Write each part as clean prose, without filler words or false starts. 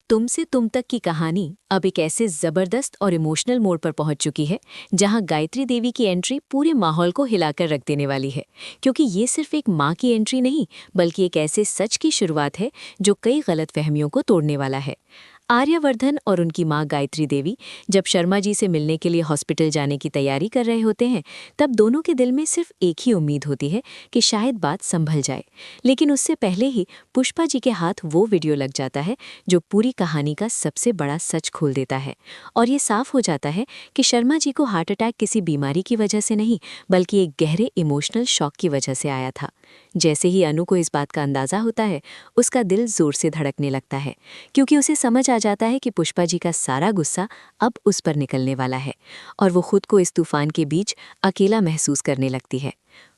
तुमसे तुम तक की कहानी अब एक ऐसे जबरदस्त और इमोशनल मोड़ पर पहुंच चुकी है जहां गायत्री देवी की एंट्री पूरे माहौल को हिलाकर रख देने वाली है। क्योंकि ये सिर्फ एक माँ की एंट्री नहीं, बल्कि एक ऐसे सच की शुरुआत है जो कई गलतफहमियों को तोड़ने वाला है। आर्यवर्धन और उनकी माँ गायत्री देवी जब शर्मा जी से मिलने के लिए हॉस्पिटल जाने की तैयारी कर रहे होते हैं, तब दोनों के दिल में सिर्फ एक ही उम्मीद होती है कि शायद बात संभल जाए। लेकिन उससे पहले ही पुष्पा जी के हाथ वो वीडियो लग जाता है जो पूरी कहानी का सबसे बड़ा सच खोल देता है। और ये साफ हो जाता है कि शर्मा जी को हार्ट अटैक किसी बीमारी की वजह से नहीं, बल्कि एक गहरे इमोशनल शॉक की वजह से आया था। जैसे ही अनु को इस बात का अंदाजा होता है, उसका दिल जोर से धड़कने लगता है, क्योंकि उसे समझ आ जाता है कि पुष्पा जी का सारा गुस्सा अब उस पर निकलने वाला है और वो खुद को इस तूफान के बीच अकेला महसूस करने लगती है।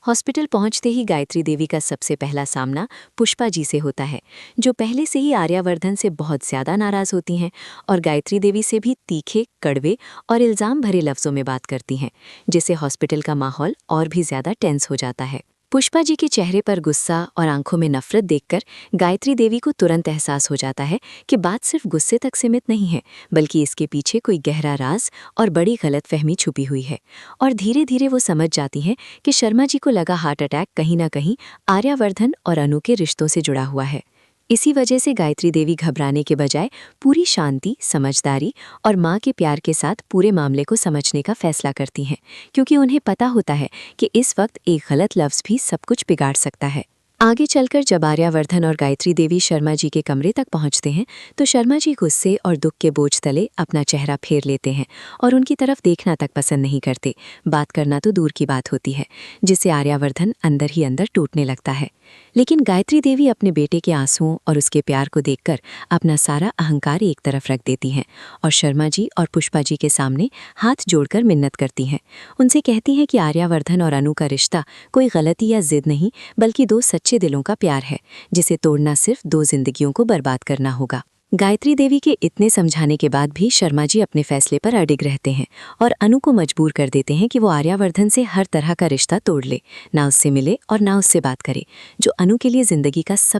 हॉस्पिटल पहुंचते ही गायत्री देवी का सबसे पहला सामना पुष्पा जी से होता है, जो पहले से ही आर्यवर्धन से बहुत ज्यादा नाराज होती हैं और गायत्री देवी से भी तीखे, कड़वे और इल्जाम भरे लफ्जों में बात करती हैं, जिससे हॉस्पिटल का माहौल और भी ज्यादा टेंस हो जाता है। पुष्पा जी के चेहरे पर गुस्सा और आंखों में नफरत देखकर गायत्री देवी को तुरंत एहसास हो जाता है कि बात सिर्फ गुस्से तक सीमित नहीं है, बल्कि इसके पीछे कोई गहरा राज और बड़ी गलतफहमी छुपी हुई है। और धीरे धीरे वो समझ जाती हैं कि शर्मा जी को लगा हार्ट अटैक कहीं ना कहीं आर्यवर्धन और अनु के रिश्तों से जुड़ा हुआ है। इसी वजह से गायत्री देवी घबराने के बजाय पूरी शांति, समझदारी और माँ के प्यार के साथ पूरे मामले को समझने का फैसला करती हैं, क्योंकि उन्हें पता होता है कि इस वक्त एक गलत लफ्ज़ भी सब कुछ बिगाड़ सकता है। आगे चलकर जब आर्यवर्धन और गायत्री देवी शर्मा जी के कमरे तक पहुंचते हैं, तो शर्मा जी गुस्से और दुख के बोझ तले अपना चेहरा फेर लेते हैं और उनकी तरफ देखना तक पसंद नहीं करते। बात करना तो दूर की बात होती है, जिससे आर्यवर्धन अंदर ही अंदर टूटने लगता है। लेकिन गायत्री देवी अपने बेटे के आंसुओं और उसके प्यार को देखकर अपना सारा अहंकार एक तरफ रख देती हैं और शर्मा जी और पुष्पा जी के सामने हाथ जोड़कर मिन्नत करती हैं। उनसे कहती हैं कि आर्यवर्धन और अनु का रिश्ता कोई गलती या जिद नहीं, बल्कि दो सच्चे दिलों का प्यार है, जिसे तोड़ना सिर्फ दो जिंदगियों को बर्बाद करना होगा। गायत्री देवी के इतने समझाने के बाद भी शर्मा जी अपने फैसले पर अडिग रहते हैं और अनु को मजबूर कर देते हैं कि वो आर्यवर्धन से हर तरह का रिश्ता तोड़ ले, ना उससे मिले और ना उससे बात करे, जो अनु के लिए जिंदगी का सबसे